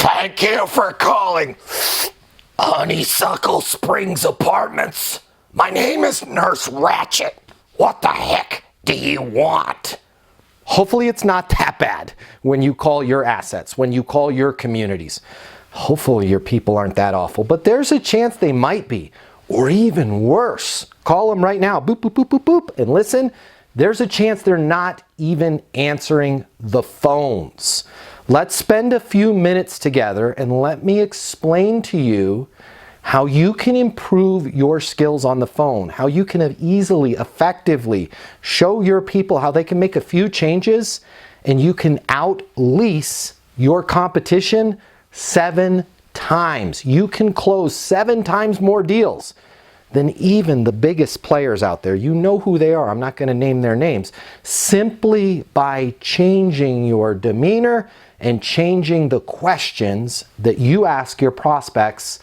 Thank you for calling Honeysuckle Springs Apartments. My name is Nurse Ratchet. What the heck do you want? Hopefully it's not that bad when you call your assets, when you call your communities. Hopefully your people aren't that awful, but there's a chance they might be, or even worse. Call them right now, boop, boop, boop, boop, boop, and listen, there's a chance they're not even answering the phones. Let's spend a few minutes together and let me explain to you how you can improve your skills on the phone, how you can easily, effectively show your people how they can make a few changes and you can out-lease your competition 7 times. You can close 7 times more deals than even the biggest players out there. You know who they are. I'm not going to name their names. Simply by changing your demeanor and changing the questions that you ask your prospects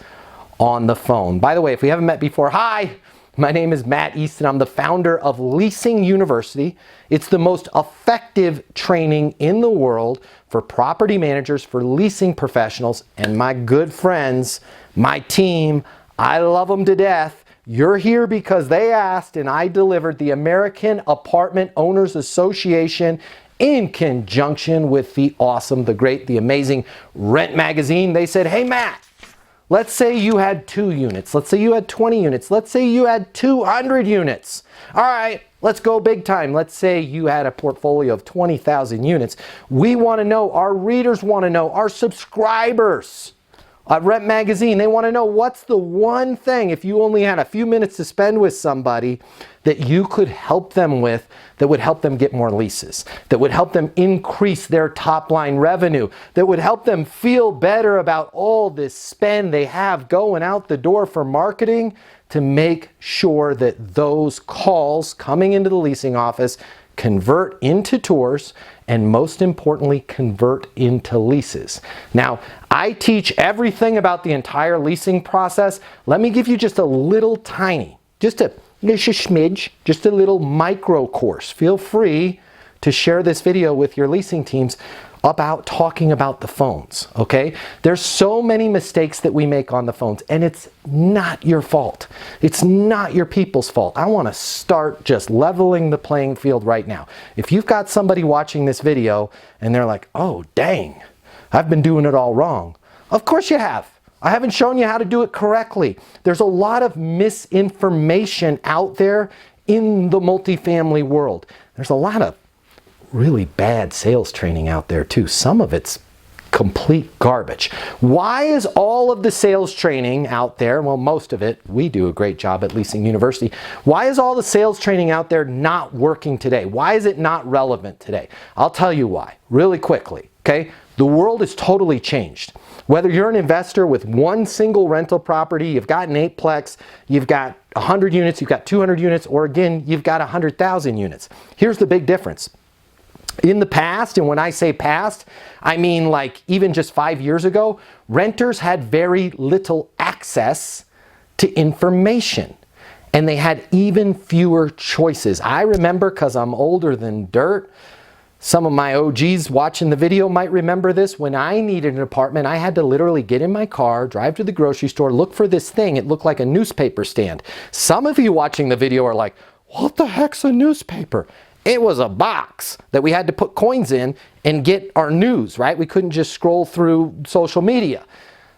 on the phone. By the way, if we haven't met before, hi, my name is Matt Easton. I'm the founder of Leasing University. It's the most effective training in the world for property managers, for leasing professionals, and my good friends, my team. I love them to death. You're here because they asked and I delivered. The American Apartment Owners Association, in conjunction with the awesome, the great, the amazing Rent Magazine, they said, hey Matt, let's say you had 2 units. Let's say you had 20 units. Let's say you had 200 units. All right, let's go big time. Let's say you had a portfolio of 20,000 units. We want to know, our readers want to know, our subscribers at Rent Magazine, they want to know what's the one thing, if you only had a few minutes to spend with somebody, that you could help them with that would help them get more leases, that would help them increase their top line revenue, that would help them feel better about all this spend they have going out the door for marketing to make sure that those calls coming into the leasing office convert into tours and most importantly convert into leases. Now, I teach everything about the entire leasing process. Let me give you just a little tiny, just a smidge, just a little micro course. Feel free to share this video with your leasing teams about talking about the phones, okay? There's so many mistakes that we make on the phones and it's not your fault. It's not your people's fault. I wanna start just leveling the playing field right now. If you've got somebody watching this video and they're like, oh dang, I've been doing it all wrong. Of course you have. I haven't shown you how to do it correctly. There's a lot of misinformation out there in the multifamily world. There's a lot of really bad sales training out there too. Some of it's complete garbage. Why is all of the sales training out there, well, most of it, we do a great job at Leasing University. Why is all the sales training out there not working today? Why is it not relevant today? I'll tell you why, really quickly, okay? The world has totally changed. Whether you're an investor with one single rental property, you've got an 8-plex, you've got 100 units, you've got 200 units, or again, you've got 100,000 units. Here's the big difference. In the past, and when I say past, I mean like even just 5 years ago, renters had very little access to information and they had even fewer choices. I remember, because I'm older than dirt, some of my OGs watching the video might remember this. When I needed an apartment, I had to literally get in my car, drive to the grocery store, look for this thing. It looked like a newspaper stand. Some of you watching the video are like, what the heck's a newspaper? It was a box that we had to put coins in and get our news, right? We couldn't just scroll through social media.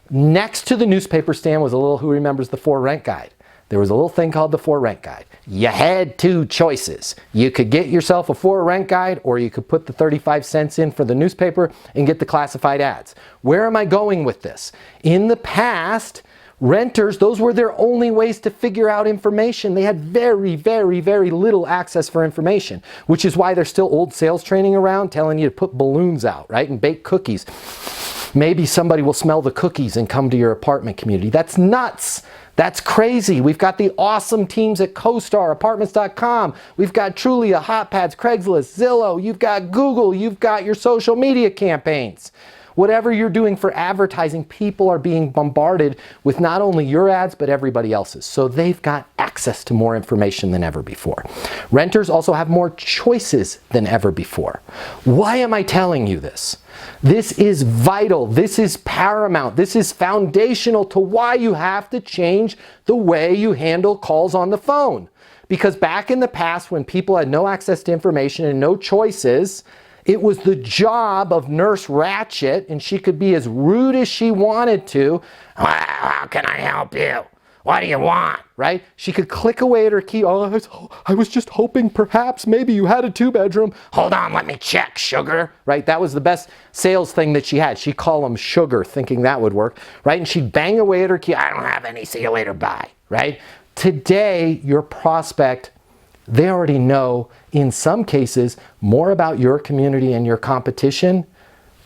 Next to the newspaper stand was a little, who remembers the For Rent Guide? There was a little thing called the For Rent Guide. You had 2 choices. You could get yourself a For Rent Guide or you could put the 35 cents in for the newspaper and get the classified ads. Where am I going with this? In the past, renters, those were their only ways to figure out information. They had very, very, very little access for information, which is why there's still old sales training around telling you to put balloons out, right? And bake cookies. Maybe somebody will smell the cookies and come to your apartment community. That's nuts. That's crazy. We've got the awesome teams at CoStar, Apartments.com. We've got Trulia, HotPads, Craigslist, Zillow. You've got Google. You've got your social media campaigns. whatever you're doing for advertising, people are being bombarded with not only your ads, but everybody else's. So they've got access to more information than ever before. Renters also have more choices than ever before. Why am I telling you this? This is vital. This is paramount. This is foundational to why you have to change the way you handle calls on the phone. Because back in the past, when people had no access to information and no choices, it was the job of Nurse Ratchet, and she could be as rude as she wanted to. How can I help you? What do you want? Right? She could click away at her key. Oh, I was just hoping perhaps maybe you had a 2-bedroom. Hold on, let me check, sugar. Right? That was the best sales thing that she had. She'd call them sugar, thinking that would work. Right? And she'd bang away at her key. I don't have any. See you later. Bye. Right? Today, your prospect, they already know, in some cases, more about your community and your competition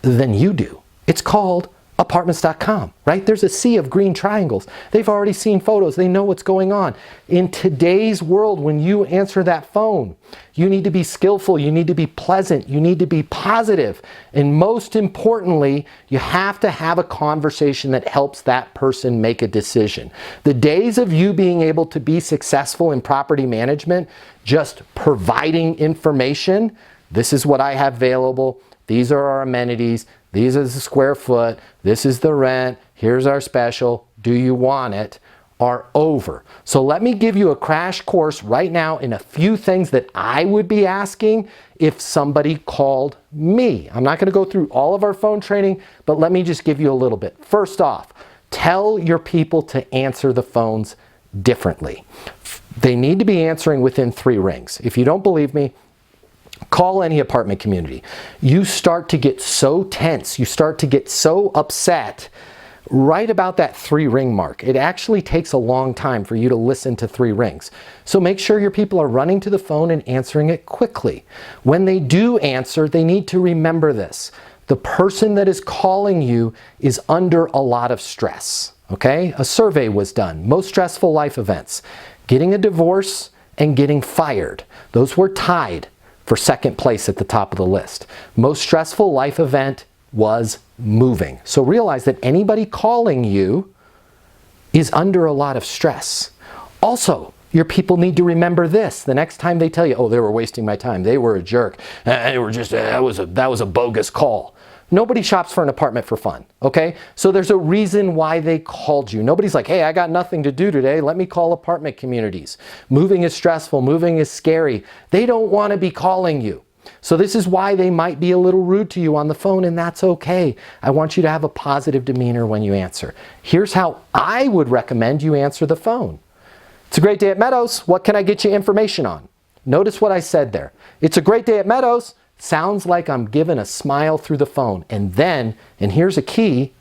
than you do. It's called apartments.com, right? There's a sea of green triangles. They've already seen photos. They know what's going on. In today's world, when you answer that phone, you need to be skillful. You need to be pleasant. You need to be positive. And most importantly, you have to have a conversation that helps that person make a decision. The days of you being able to be successful in property management, just providing information, this is what I have available, these are our amenities, these are the square foot, this is the rent, here's our special, do you want it, are over. So let me give you a crash course right now in a few things that I would be asking if somebody called me. I'm not going to go through all of our phone training, but let me just give you a little bit. First off, tell your people to answer the phones differently. They need to be answering within 3 rings. If you don't believe me, call any apartment community. You start to get so tense, you start to get so upset right about that 3-ring mark. It actually takes a long time for you to listen to 3 rings. So make sure your people are running to the phone and answering it quickly. When they do answer, they need to remember this. The person that is calling you is under a lot of stress. Okay? A survey was done. Most stressful life events: getting a divorce and getting fired. Those were tied for second place at the top of the list. Most stressful life event was moving. So realize that anybody calling you is under a lot of stress. Also, your people need to remember this. The next time they tell you, oh, they were wasting my time, they were a jerk, they were just, that was a bogus call. Nobody shops for an apartment for fun, okay? So there's a reason why they called you. Nobody's like, hey, I got nothing to do today. Let me call apartment communities. Moving is stressful. Moving is scary. They don't want to be calling you. So this is why they might be a little rude to you on the phone, and that's okay. I want you to have a positive demeanor when you answer. Here's how I would recommend you answer the phone. It's a great day at Meadows. What can I get you information on? Notice what I said there. It's a great day at Meadows. Sounds like I'm giving a smile through the phone. And then, and here's a key,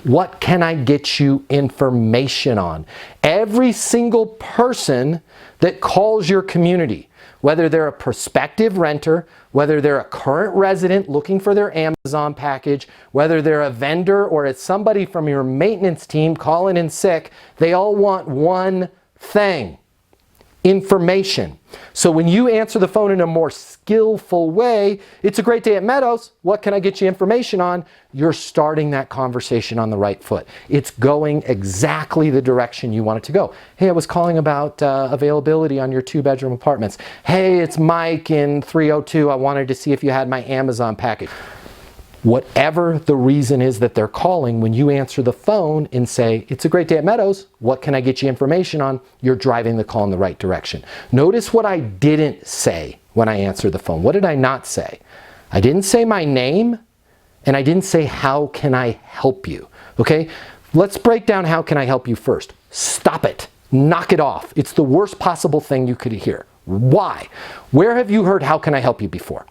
what can I get you information on? Every single person that calls your community, whether they're a prospective renter, whether they're a current resident looking for their Amazon package, whether they're a vendor or it's somebody from your maintenance team calling in sick, they all want one thing: information. So when you answer the phone in a more skillful way, it's a great day at Meadows. What can I get you information on? You're starting that conversation on the right foot. It's going exactly the direction you want it to go. Hey, I was calling about availability on your 2-bedroom apartments. Hey, it's Mike in 302. I wanted to see if you had my Amazon package. Whatever the reason is that they're calling, when you answer the phone and say, it's a great day at Meadows, what can I get you information on? You're driving the call in the right direction. Notice what I didn't say when I answered the phone. What did I not say? I didn't say my name, and I didn't say, how can I help you? Okay, let's break down how can I help you first. Stop it. Knock it off. It's the worst possible thing you could hear. Why? Where have you heard how can I help you before?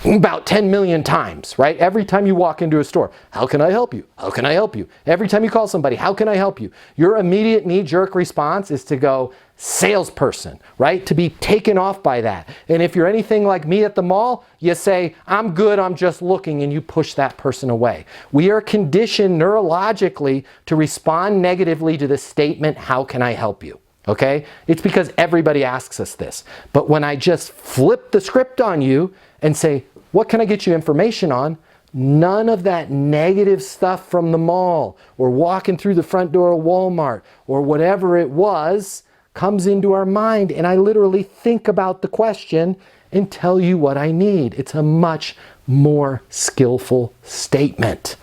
About 10 million times, right? Every time you walk into a store, how can I help you? How can I help you? Every time you call somebody, how can I help you? Your immediate knee-jerk response is to go, salesperson, right? To be taken off by that. And if you're anything like me at the mall, you say, I'm good, I'm just looking, and you push that person away. We are conditioned neurologically to respond negatively to the statement, how can I help you? Okay? It's because everybody asks us this. But when I just flip the script on you and say, what can I get you information on? none of that negative stuff from the mall or walking through the front door of Walmart or whatever it was comes into our mind, and I literally think about the question and tell you what I need. It's a much more skillful statement.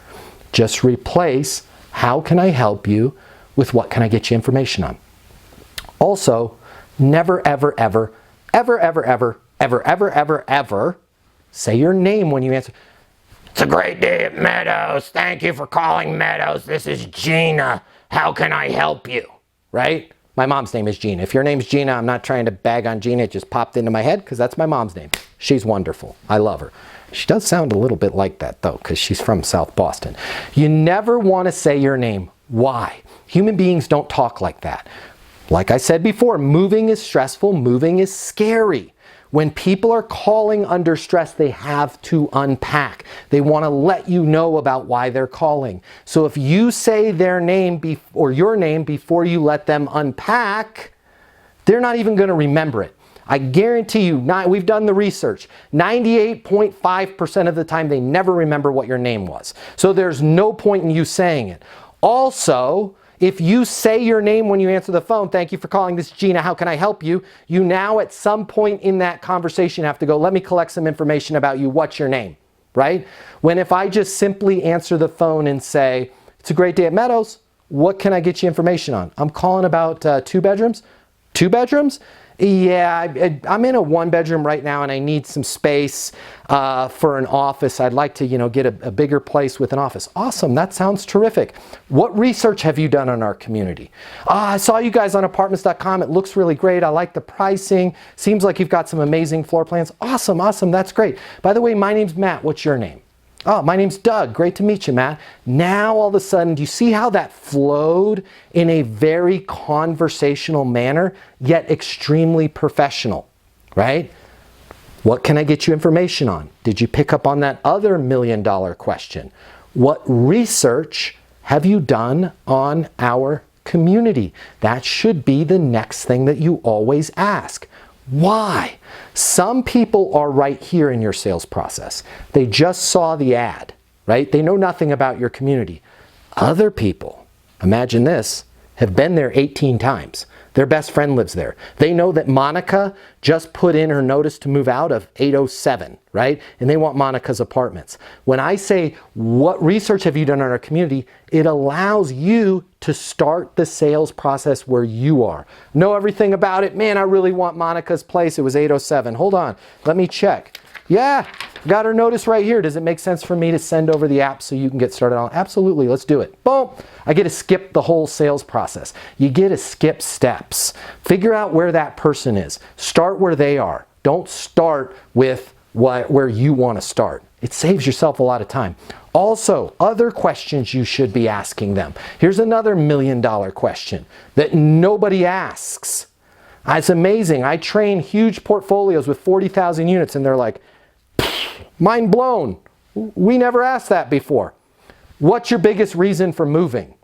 Just replace how can I help you with what can I get you information on. Also, never, ever, ever, ever, ever, ever, ever, ever, ever, ever say your name when you answer. It's a great day at Meadows. Thank you for calling Meadows. This is Gina. How can I help you? Right? My mom's name is Gina. If your name's Gina, I'm not trying to bag on Gina. It just popped into my head because that's my mom's name. She's wonderful. I love her. She does sound a little bit like that though, because she's from South Boston. You never want to say your name. Why? Human beings don't talk like that. Like I said before, moving is stressful. Moving is scary. When people are calling under stress, they have to unpack. They want to let you know about why they're calling. So if you say their name or your name before you let them unpack, they're not even going to remember it. I guarantee you, we've done the research, 98.5% of the time they never remember what your name was. So there's no point in you saying it. Also, if you say your name when you answer the phone, thank you for calling, this is Gina, how can I help you? You now at some point in that conversation have to go, let me collect some information about you, what's your name, right? When if I just simply answer the phone and say, it's a great day at Meadows, what can I get you information on? I'm calling about 2 bedrooms. 2 bedrooms? Yeah, I'm in a 1-bedroom right now and I need some space for an office. I'd like to, get a bigger place with an office. Awesome, that sounds terrific. What research have you done on our community? I saw you guys on apartments.com. It looks really great. I like the pricing. Seems like you've got some amazing floor plans. Awesome, that's great. By the way, my name's Matt. What's your name? Oh, my name's Doug. Great to meet you, Matt. Now, all of a sudden, do you see how that flowed in a very conversational manner, yet extremely professional, right? What can I get you information on? Did you pick up on that other $1 million question? What research have you done on our community? That should be the next thing that you always ask. Why? Some people are right here in your sales process. They just saw the ad, right? They know nothing about your community. Other people, imagine this, have been there 18 times. Their best friend lives there. They know that Monica just put in her notice to move out of 807, right? And they want Monica's apartments. When I say, what research have you done on our community? It allows you to start the sales process where you are. Know everything about it. Man, I really want Monica's place. It was 807. Hold on. Let me check. Yeah, got her notice right here. Does it make sense for me to send over the app so you can get started on? Absolutely, let's do it. Boom. I get to skip the whole sales process. You get to skip steps. Figure out where that person is. Start where they are. Don't start with where you want to start. It saves yourself a lot of time. Also, other questions you should be asking them. Here's another $1 million question that nobody asks. It's amazing. I train huge portfolios with 40,000 units and they're like, mind blown. We never asked that before. What's your biggest reason for moving?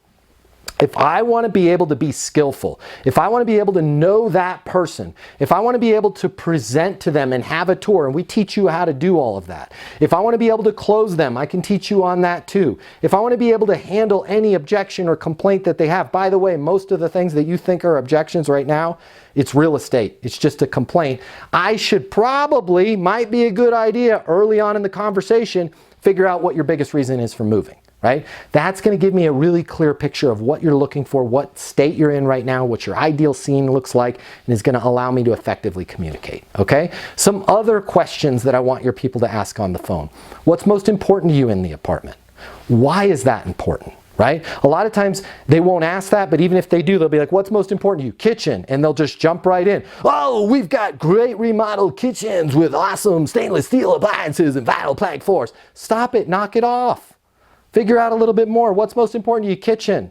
If I want to be able to be skillful, if I want to be able to know that person, if I want to be able to present to them and have a tour, and we teach you how to do all of that. If I want to be able to close them, I can teach you on that too. If I want to be able to handle any objection or complaint that they have, by the way, most of the things that you think are objections right now, it's real estate. It's just a complaint. I should probably, might be a good idea early on in the conversation, figure out what your biggest reason is for moving. Right? That's going to give me a really clear picture of what you're looking for, what state you're in right now, what your ideal scene looks like, and is going to allow me to effectively communicate. Okay? Some other questions that I want your people to ask on the phone. What's most important to you in the apartment? Why is that important? Right? A lot of times they won't ask that, but even if they do, they'll be like, what's most important to you? Kitchen. And they'll just jump right in. Oh, we've got great remodeled kitchens with awesome stainless steel appliances and vinyl plank floors. Stop it. Knock it off. Figure out a little bit more. What's most important to you? Kitchen.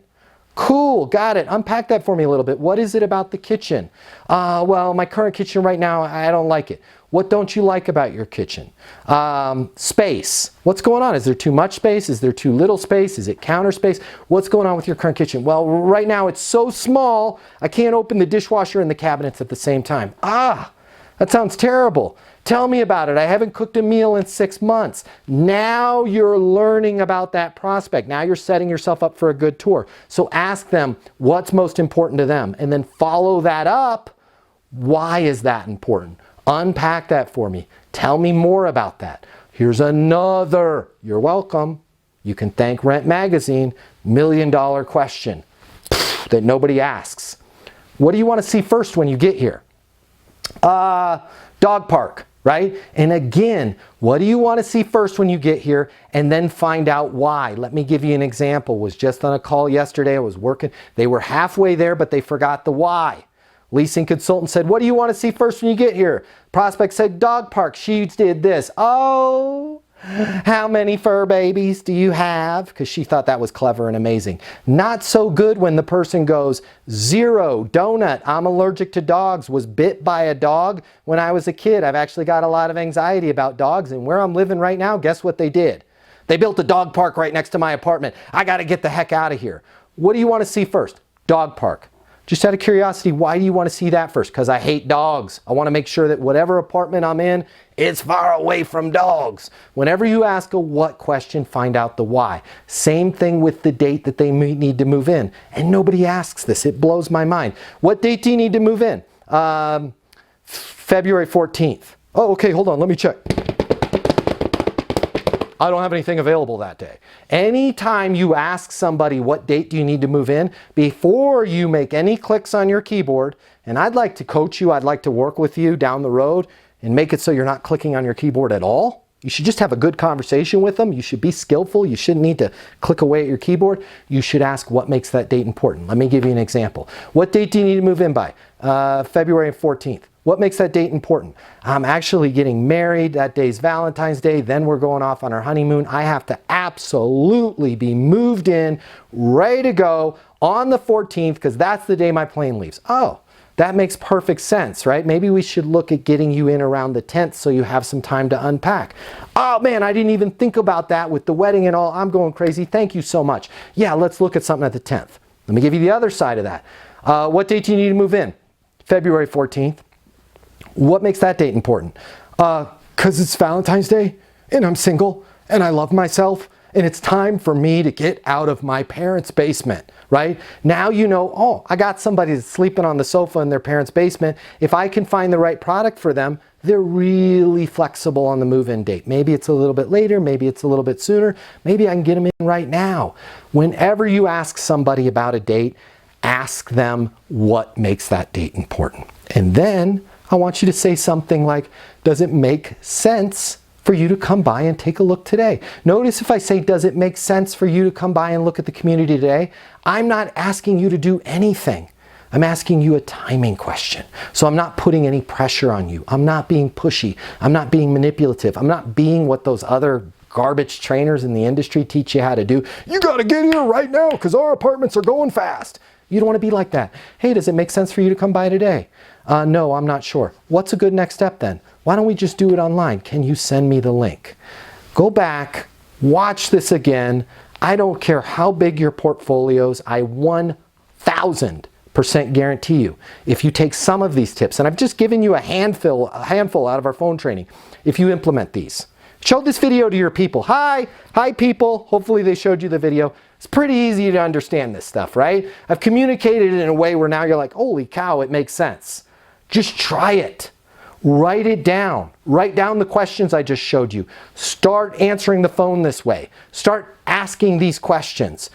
Cool, got it. Unpack that for me a little bit. What is it about the kitchen? Well, my current kitchen right now, I don't like it. What don't you like about your kitchen? Space. What's going on? Is there too much space? Is there too little space? Is it counter space? What's going on with your current kitchen? Well, right now it's so small, I can't open the dishwasher and the cabinets at the same time. That sounds terrible. Tell me about it. I haven't cooked a meal in 6 months. Now you're learning about that prospect. Now you're setting yourself up for a good tour. So ask them what's most important to them, and then follow that up. Why is that important? Unpack that for me. Tell me more about that. Here's another, you're welcome. You can thank Rent Magazine, $1 million question that nobody asks. What do you want to see first when you get here? Dog park, right? And again, what do you want to see first when you get here? And then find out why. Let me give you an example. Was just on a call yesterday. I was working. They were halfway there, but they forgot the why. Leasing consultant said, what do you want to see first when you get here? Prospect said, dog park. She did this. Oh, how many fur babies do you have? Because she thought that was clever and amazing. Not so good when the person goes, 0, donut, I'm allergic to dogs, was bit by a dog when I was a kid. I've actually got a lot of anxiety about dogs, and where I'm living right now, guess what they did? They built a dog park right next to my apartment. I got to get the heck out of here. What do you want to see first? Dog park. Just out of curiosity, why do you want to see that first? Because I hate dogs. I want to make sure that whatever apartment I'm in, it's far away from dogs. Whenever you ask a what question, find out the why. Same thing with the date that they need to move in. And nobody asks this. It blows my mind. What date do you need to move in? February 14th. Oh, okay, hold on. Let me check. I don't have anything available that day. Anytime you ask somebody what date do you need to move in, before you make any clicks on your keyboard, and I'd like to coach you, I'd like to work with you down the road and make it so you're not clicking on your keyboard at all. You should just have a good conversation with them. You should be skillful. You shouldn't need to click away at your keyboard. You should ask what makes that date important. Let me give you an example. What date do you need to move in by? February 14th. What makes that date important? I'm actually getting married. That day's Valentine's Day. Then we're going off on our honeymoon. I have to absolutely be moved in, ready to go on the 14th because that's the day my plane leaves. Oh, that makes perfect sense, right? Maybe we should look at getting you in around the 10th so you have some time to unpack. Oh man, I didn't even think about that with the wedding and all. I'm going crazy. Thank you so much. Yeah, let's look at something at the 10th. Let me give you the other side of that. What date do you need to move in? February 14th. What makes that date important? Because it's Valentine's Day and I'm single and I love myself and it's time for me to get out of my parents' basement, right? Now you know, oh, I got somebody that's sleeping on the sofa in their parents' basement. If I can find the right product for them, they're really flexible on the move-in date. Maybe it's a little bit later, maybe it's a little bit sooner, maybe I can get them in right now. Whenever you ask somebody about a date, ask them what makes that date important. And then I want you to say something like, does it make sense for you to come by and take a look today? Notice if I say, does it make sense for you to come by and look at the community today? I'm not asking you to do anything. I'm asking you a timing question. So I'm not putting any pressure on you. I'm not being pushy. I'm not being manipulative. I'm not being what those other garbage trainers in the industry teach you how to do. You got to get here right now because our apartments are going fast. You don't want to be like that. Hey, does it make sense for you to come by today? No, I'm not sure. What's a good next step then? Why don't we just do it online? Can you send me the link? Go back, watch this again. I don't care how big your portfolios, I 1,000% guarantee you, if you take some of these tips, and I've just given you a handful out of our phone training, if you implement these. Show this video to your people. Hi people. Hopefully they showed you the video. It's pretty easy to understand this stuff, right? I've communicated it in a way where now you're like, holy cow, it makes sense. Just try it. Write it down. Write down the questions I just showed you. Start answering the phone this way. Start asking these questions.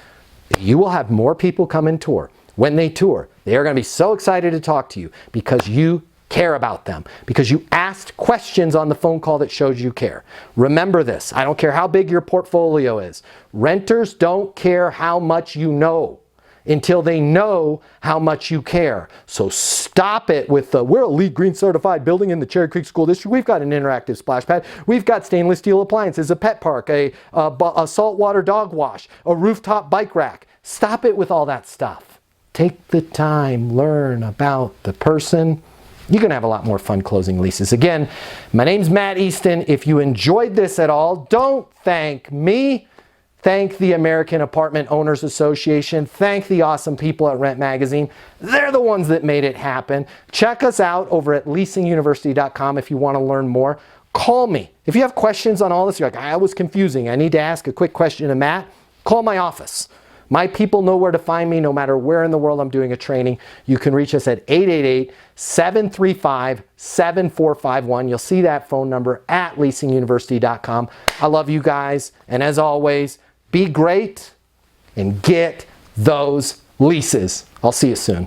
You will have more people come and tour. When they tour, they are going to be so excited to talk to you because you care about them, because you asked questions on the phone call that shows you care. Remember this. I don't care how big your portfolio is. Renters don't care how much you know until they know how much you care. So stop it with the, we're a LEED Green certified building in the Cherry Creek School District. We've got an interactive splash pad. We've got stainless steel appliances, a pet park, a saltwater dog wash, a rooftop bike rack. Stop it with all that stuff. Take the time, learn about the person. You're going to have a lot more fun closing leases. Again, my name's Matt Easton. If you enjoyed this at all, don't thank me. Thank the American Apartment Owners Association. Thank the awesome people at Rent Magazine. They're the ones that made it happen. Check us out over at leasinguniversity.com if you want to learn more. Call me. If you have questions on all this, you're like, that was confusing. I need to ask a quick question to Matt. Call my office. My people know where to find me no matter where in the world I'm doing a training. You can reach us at 888-735-7451. You'll see that phone number at leasinguniversity.com. I love you guys. And as always, be great and get those leases. I'll see you soon.